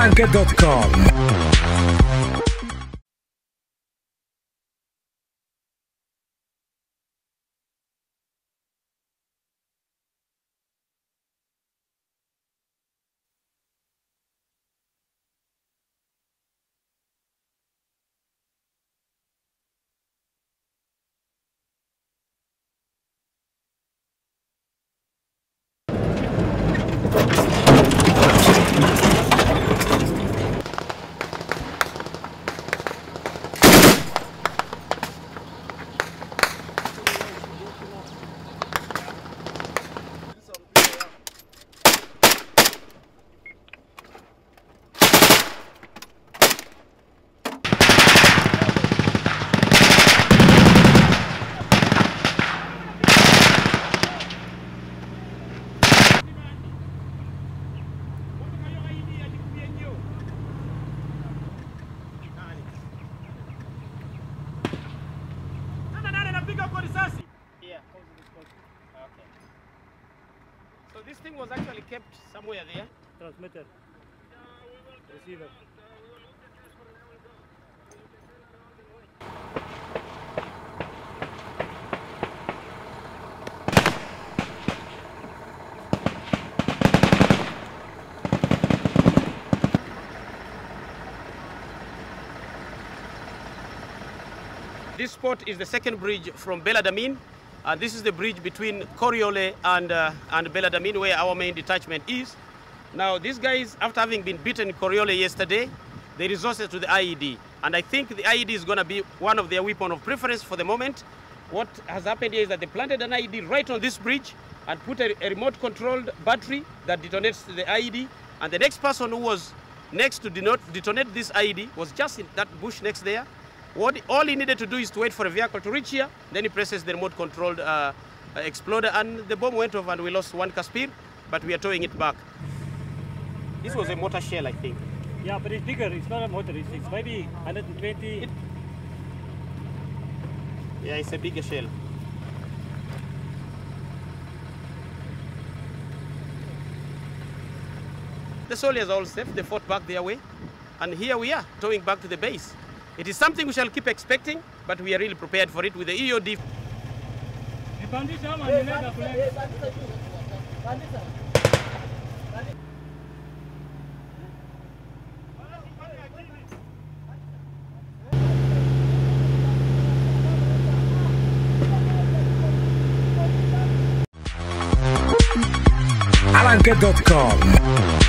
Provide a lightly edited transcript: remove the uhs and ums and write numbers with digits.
Anche.com. Yeah. Okay. So this thing was actually kept somewhere there. Transmitter. Receiver. This spot is the second bridge from Beladamin. This is the bridge between Qoryooley and Beladamin, where our main detachment is. Now, these guys, after having been beaten in Qoryooley yesterday, they resorted to the IED. And I think the IED is going to be one of their weapons of preference for the moment. What has happened here is that they planted an IED right on this bridge and put a remote-controlled battery that detonates the IED. And the next person who was next to detonate this IED was just in that bush next there. All he needed to do is to wait for a vehicle to reach here. Then he presses the remote-controlled exploder, and the bomb went off, and we lost one Caspir, but we are towing it back. This was a mortar shell, I think. Yeah, but it's bigger. It's not a mortar. It's maybe 120. Yeah, it's a bigger shell. The soldiers are all safe. They fought back their way, and here we are, towing back to the base. It is something we shall keep expecting, but we are really prepared for it with the EOD. Anche.com.